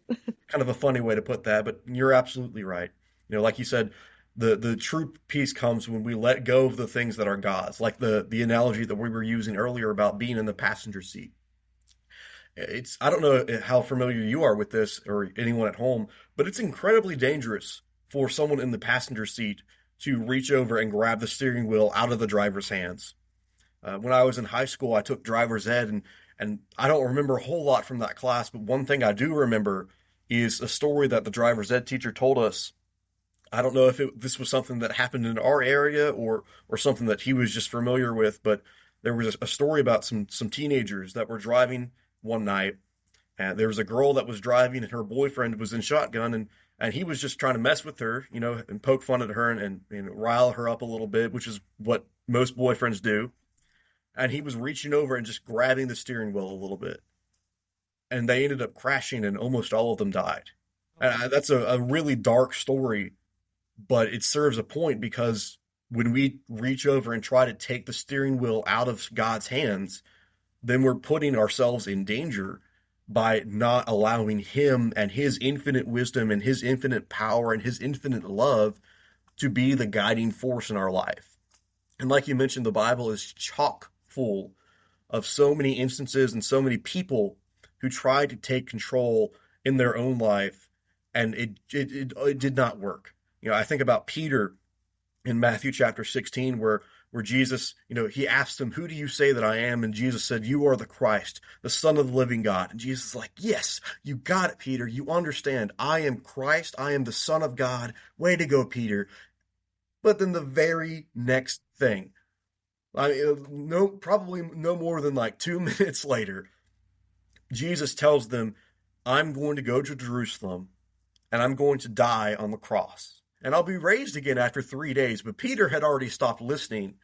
[SPEAKER 2] Kind of a funny way to put that, but you're absolutely right. Like you said, the true peace comes when we let go of the things that are God's, like the analogy that we were using earlier about being in the passenger seat. I don't know how familiar you are with this or anyone at home, but it's incredibly dangerous for someone in the passenger seat to reach over and grab the steering wheel out of the driver's hands. When I was in high school, I took driver's ed, and I don't remember a whole lot from that class, but one thing I do remember is a story that the driver's ed teacher told us. I don't know if this was something that happened in our area or something that he was just familiar with, but there was a story about some teenagers that were driving one night, and there was a girl that was driving, and her boyfriend was in shotgun, and he was just trying to mess with her, and poke fun at her and rile her up a little bit, which is what most boyfriends do. And he was reaching over and just grabbing the steering wheel a little bit. And they ended up crashing, and almost all of them died. And that's a really dark story, but it serves a point because when we reach over and try to take the steering wheel out of God's hands, then we're putting ourselves in danger by not allowing Him and His infinite wisdom and His infinite power and His infinite love to be the guiding force in our life. And like you mentioned, the Bible is chock full of so many instances and so many people who tried to take control in their own life, and it did not work. I think about Peter in Matthew chapter 16, where Jesus, he asked him, "Who do you say that I am?" And Jesus said, "You are the Christ, the Son of the living God." And Jesus is like, "Yes, you got it, Peter. You understand. I am Christ. I am the Son of God. Way to go, Peter." But then the very next thing, probably no more than like 2 minutes later, Jesus tells them, "I'm going to go to Jerusalem and I'm going to die on the cross. And I'll be raised again after 3 days." But Peter had already stopped listening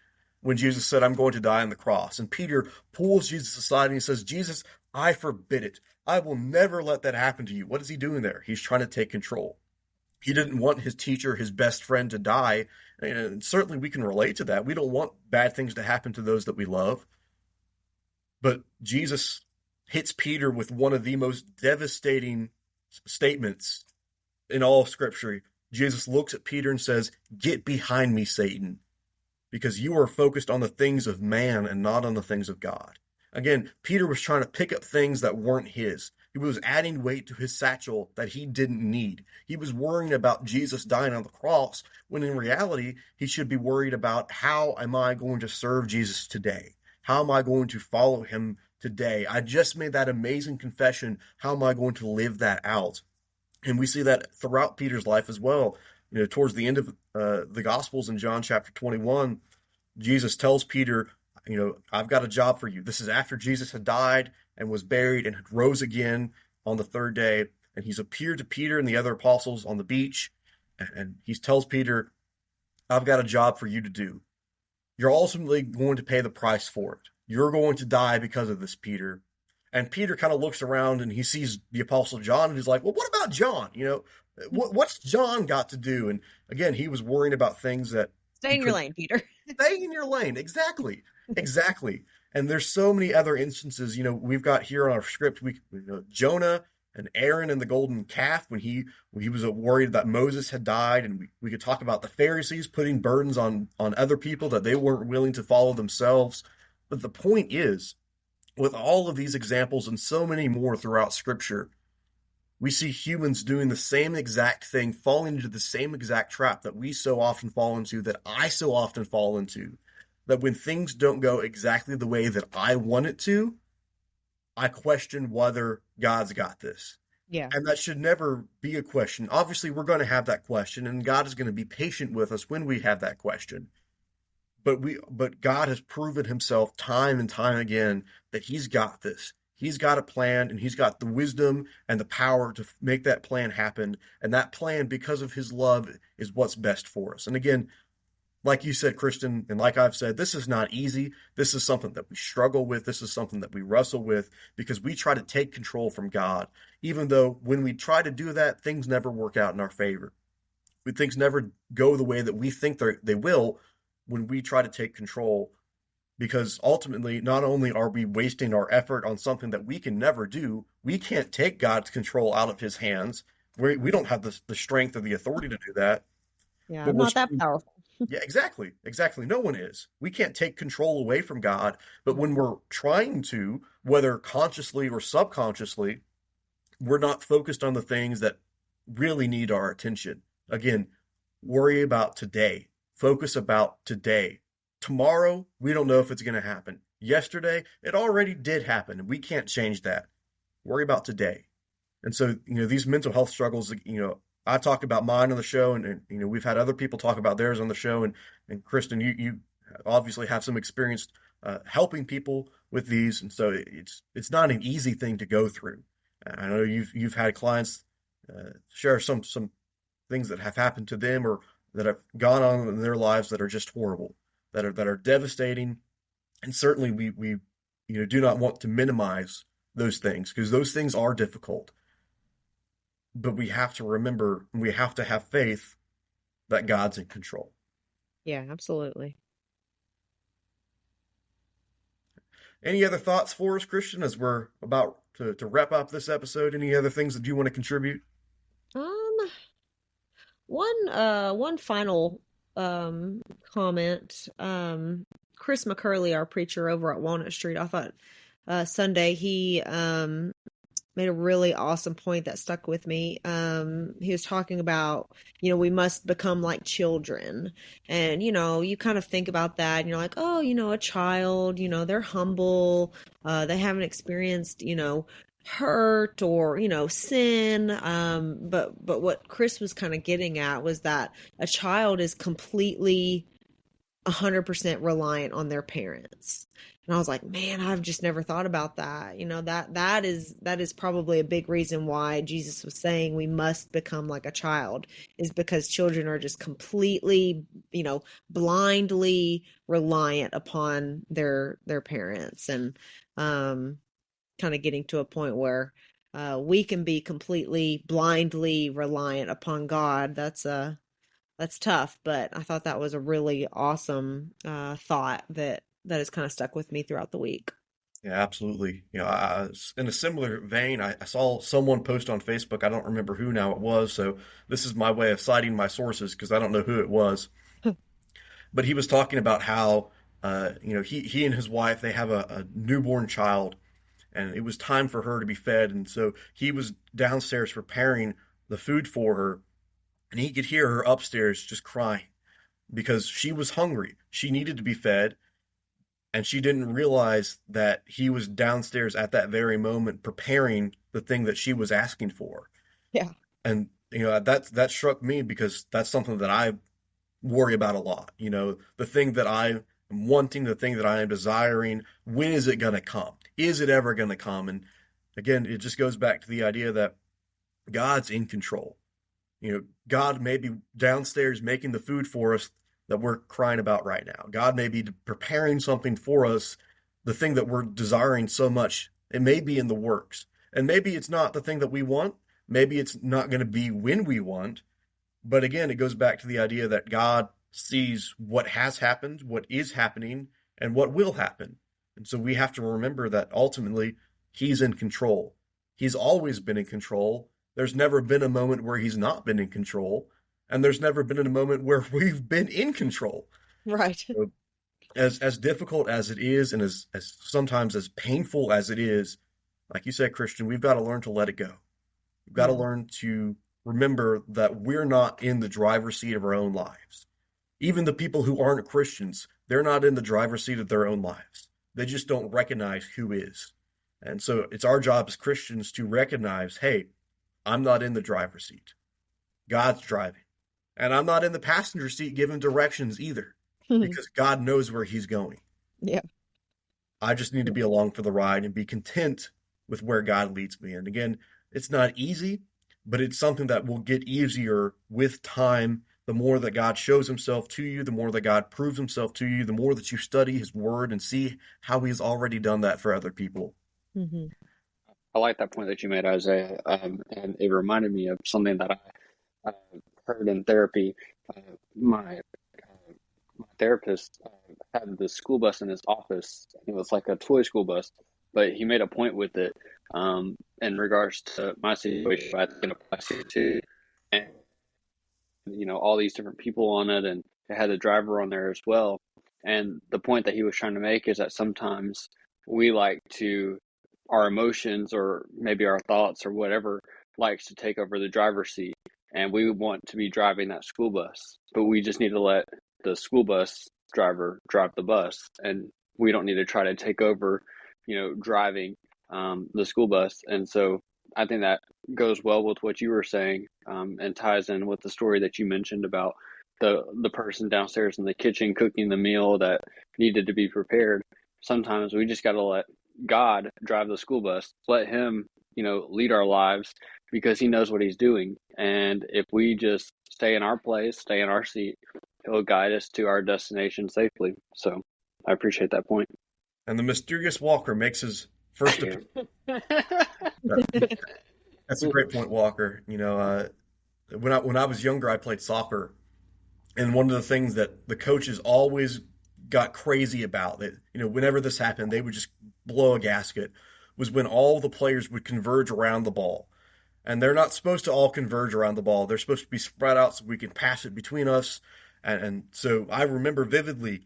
[SPEAKER 2] when Jesus said, "I'm going to die on the cross." And Peter pulls Jesus aside and he says, "Jesus, I forbid it. I will never let that happen to you." What is he doing there? He's trying to take control. He didn't want his teacher, his best friend, to die. And certainly we can relate to that. We don't want bad things to happen to those that we love. But Jesus hits Peter with one of the most devastating statements in all of Scripture. Jesus looks at Peter and says, "Get behind me, Satan, because you are focused on the things of man and not on the things of God." Again, Peter was trying to pick up things that weren't his. He was adding weight to his satchel that he didn't need. He was worrying about Jesus dying on the cross, when in reality, he should be worried about, how am I going to serve Jesus today? How am I going to follow him today? I just made that amazing confession. How am I going to live that out? And we see that throughout Peter's life as well. Towards the end of the Gospels in John chapter 21, Jesus tells Peter, "I've got a job for you." This is after Jesus had died and was buried and had rose again on the third day. And he's appeared to Peter and the other apostles on the beach. And he tells Peter, "I've got a job for you to do. You're ultimately going to pay the price for it. You're going to die because of this, Peter." And Peter kind of looks around and he sees the apostle John and he's like, "Well, what about John? What's John got to do?" And again, he was worrying about things that...
[SPEAKER 3] Stay in your lane, Peter.
[SPEAKER 2] Stay in your lane. Exactly. Exactly. And there's so many other instances. We've got here on our script, Jonah and Aaron and the golden calf, when he was worried that Moses had died. And we could talk about the Pharisees putting burdens on other people that they weren't willing to follow themselves. But the point is, with all of these examples and so many more throughout Scripture, We see humans doing the same exact thing, falling into the same exact trap that we so often fall into, that I so often fall into. That when things don't go exactly the way that I want it to, I question whether God's got this.
[SPEAKER 3] Yeah.
[SPEAKER 2] And that should never be a question. Obviously, we're going to have that question, and God is going to be patient with us when we have that question. But God has proven himself time and time again that he's got this. He's got a plan, and he's got the wisdom and the power to make that plan happen. And that plan, because of his love, is what's best for us. And again, like you said, Kristen, and like I've said, this is not easy. This is something that we struggle with. This is something that we wrestle with because we try to take control from God, even though when we try to do that, things never work out in our favor. Things never go the way that we think they will when we try to take control, because ultimately, not only are we wasting our effort on something that we can never do, we can't take God's control out of his hands. We don't have the strength or the authority to do that.
[SPEAKER 3] Yeah,
[SPEAKER 2] But
[SPEAKER 3] I'm not that powerful.
[SPEAKER 2] yeah, exactly. Exactly. No one is. We can't take control away from God, but when we're trying to, whether consciously or subconsciously, we're not focused on the things that really need our attention. Again, worry about today. Focus about today. Tomorrow, we don't know if it's going to happen. Yesterday, it already did happen, and we can't change that. Worry about today. And so, these mental health struggles, I talked about mine on the show, and we've had other people talk about theirs on the show. And Kristen, you obviously have some experience helping people with these, and so it's not an easy thing to go through. I know you've had clients share some things that have happened to them or that have gone on in their lives that are just horrible, that are devastating, and certainly we do not want to minimize those things because those things are difficult. But we have to remember, and we have to have faith that God's in control.
[SPEAKER 3] Yeah, absolutely.
[SPEAKER 2] Any other thoughts for us, Christian, as we're about to wrap up this episode? Any other things that you want to contribute?
[SPEAKER 3] Um, one final comment. Chris McCurley, our preacher over at Walnut Street, I thought Sunday he made a really awesome point that stuck with me. He was talking about, we must become like children. And, you kind of think about that and you're like, oh, a child, they're humble. They haven't experienced, hurt or, sin. But what Chris was kind of getting at was that a child is completely 100% reliant on their parents. And I was like, man, I've just never thought about that. That is probably a big reason why Jesus was saying we must become like a child, is because children are just completely, blindly reliant upon their parents, and kind of getting to a point where we can be completely blindly reliant upon God. That's tough, but I thought that was a really awesome thought that has kind of stuck with me throughout the week.
[SPEAKER 2] Yeah, absolutely. In a similar vein, I saw someone post on Facebook. I don't remember who now it was, so this is my way of citing my sources because I don't know who it was. But he was talking about how, he and his wife, they have a newborn child, and it was time for her to be fed. And so he was downstairs preparing the food for her, and he could hear her upstairs just crying because she was hungry. She needed to be fed. And she didn't realize that he was downstairs at that very moment preparing the thing that she was asking for.
[SPEAKER 3] Yeah.
[SPEAKER 2] And, that struck me because that's something that I worry about a lot. The thing that I am wanting, the thing that I am desiring, when is it going to come? Is it ever going to come? And again, it just goes back to the idea that God's in control. God may be downstairs making the food for us that we're crying about right now. God may be preparing something for us, the thing that we're desiring so much. It may be in the works. And maybe it's not the thing that we want. Maybe it's not going to be when we want. But again, it goes back to the idea that God sees what has happened, what is happening, and what will happen. And so we have to remember that ultimately he's in control. He's always been in control. There's never been a moment where he's not been in control. And there's never been a moment where we've been in control.
[SPEAKER 3] Right.
[SPEAKER 2] So as difficult as it is, and as sometimes as painful as it is, like you said, Christian, we've got to learn to let it go. We've got to
[SPEAKER 3] Yeah.
[SPEAKER 2] learn to remember that we're not in the driver's seat of our own lives. Even the people who aren't Christians, they're not in the driver's seat of their own lives. They just don't recognize who is. And so it's our job as Christians to recognize, hey, I'm not in the driver's seat. God's driving. And I'm not in the passenger seat giving directions either, because God knows where he's going.
[SPEAKER 3] Yeah.
[SPEAKER 2] I just need to be along for the ride and be content with where God leads me. And again, it's not easy, but it's something that will get easier with time. The more that God shows himself to you, the more that God proves himself to you, the more that you study his word and see how he's already done that for other people.
[SPEAKER 3] Mm-hmm.
[SPEAKER 4] I like that point that you made, Isaiah, and it reminded me of something that I heard in therapy. My therapist had the school bus in his office. It was like a toy school bus, but he made a point with it in regards to my situation. I think it applies to, and all these different people on it, and it had a driver on there as well. And the point that he was trying to make is that sometimes we like to, our emotions or maybe our thoughts or whatever likes to take over the driver's seat, and we want to be driving that school bus, but we just need to let the school bus driver drive the bus, and we don't need to try to take over, driving the school bus. And so I think that goes well with what you were saying, and ties in with the story that you mentioned about the person downstairs in the kitchen cooking the meal that needed to be prepared. Sometimes we just got to let God drive the school bus, let him, lead our lives, because he knows what he's doing. And if we just stay in our place, stay in our seat, he'll guide us to our destination safely. So I appreciate that point.
[SPEAKER 2] And the mysterious Walker makes his first
[SPEAKER 4] Thank
[SPEAKER 2] appearance. That's a great point, Walker. When I was younger, I played soccer, and one of the things that the coaches always got crazy about, that whenever this happened, they would just blow a gasket, was when all the players would converge around the ball. And they're not supposed to all converge around the ball. They're supposed to be spread out so we can pass it between us. And so I remember vividly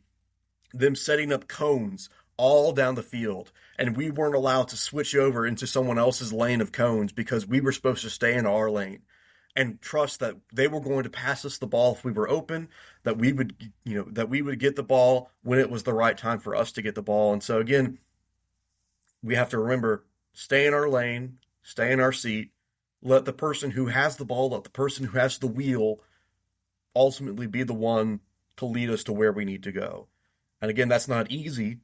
[SPEAKER 2] them setting up cones all down the field, and we weren't allowed to switch over into someone else's lane of cones because we were supposed to stay in our lane and trust that they were going to pass us the ball if we were open, that we would get the ball when it was the right time for us to get the ball. And so again, we have to remember, stay in our lane, stay in our seat, let the person who has the ball, let the person who has the wheel ultimately be the one to lead us to where we need to go. And again, that's not easy,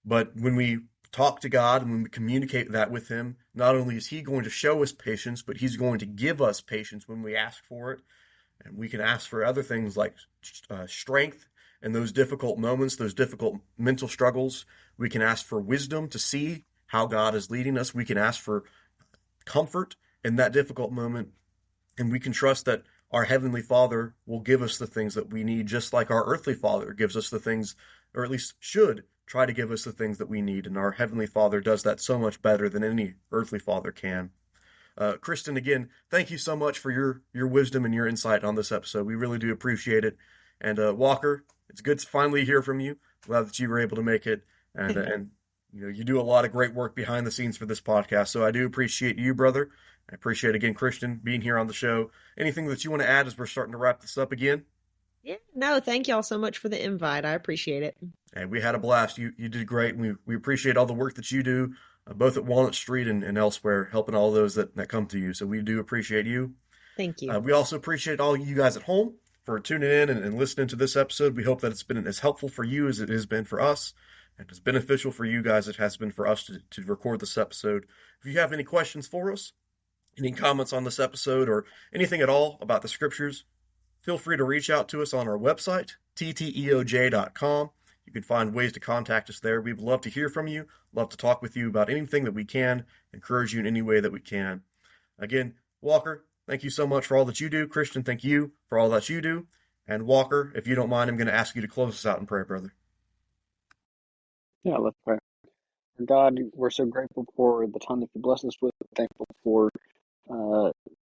[SPEAKER 2] but when we talk to God and when we communicate that with him, not only is he going to show us patience, but he's going to give us patience when we ask for it. And we can ask for other things like strength in those difficult moments, those difficult mental struggles. We can ask for wisdom to see how God is leading us. We can ask for comfort in that difficult moment. And we can trust that our Heavenly Father will give us the things that we need, just like our earthly Father gives us the things, or at least should try to give us the things that we need. And our Heavenly Father does that so much better than any earthly father can. Kristen, again, thank you so much for your wisdom and your insight on this episode. We really do appreciate it. And Walker, it's good to finally hear from you. Glad that you were able to make it. And you do a lot of great work behind the scenes for this podcast. So I do appreciate you, brother. I appreciate, again, Christian, being here on the show. Anything that you want to add as we're starting to wrap this up again?
[SPEAKER 3] Yeah, no, thank y'all so much for the invite. I appreciate it.
[SPEAKER 2] And we had a blast. You did great. We appreciate all the work that you do, both at Walnut Street and elsewhere, helping all those that come to you. So we do appreciate you.
[SPEAKER 3] Thank you.
[SPEAKER 2] We also appreciate all you guys at home for tuning in and listening to this episode. We hope that it's been as helpful for you as it has been for us, and as beneficial for you guys as it has been for us to record this episode. If you have any questions for us, any comments on this episode, or anything at all about the scriptures, feel free to reach out to us on our website, tteoj.com. You can find ways to contact us there. We'd love to hear from you, love to talk with you about anything that we can, encourage you in any way that we can. Again, Walker, thank you so much for all that you do. Christian, thank you for all that you do. And Walker, if you don't mind, I'm going to ask you to close us out in prayer, brother.
[SPEAKER 4] Yeah, let's pray. God, we're so grateful for the time that you blessed us with. We're thankful for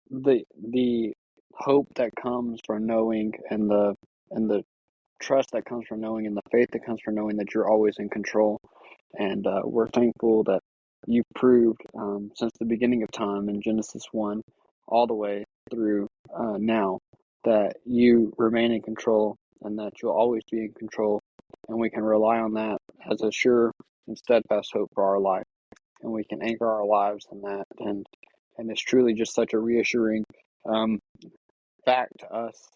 [SPEAKER 4] the hope that comes from knowing, and the trust that comes from knowing, and the faith that comes from knowing that you're always in control. And we're thankful that you've proved since the beginning of time in Genesis 1 all the way through now that you remain in control and that you'll always be in control, and we can rely on that as a sure and steadfast hope for our life, and we can anchor our lives in that, and it's truly just such a reassuring fact to us.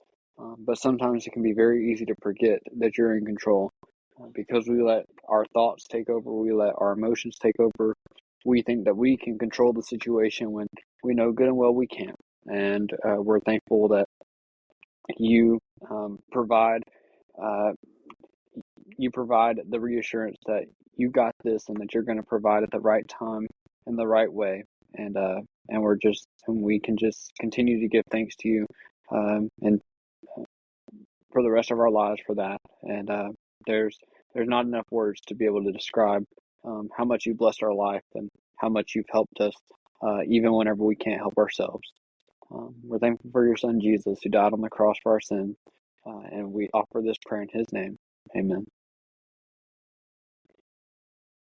[SPEAKER 4] But sometimes it can be very easy to forget that you're in control because we let our thoughts take over, we let our emotions take over. We think that we can control the situation when we know good and well we can't. And we're thankful that you provide the reassurance that you got this and that you're going to provide at the right time in the right way. And we can just continue to give thanks to you and for the rest of our lives for that. And there's not enough words to be able to describe how much you blessed our life and how much you've helped us even whenever we can't help ourselves. We're thankful for your son Jesus, who died on the cross for our sins, and we offer this prayer in his name. Amen.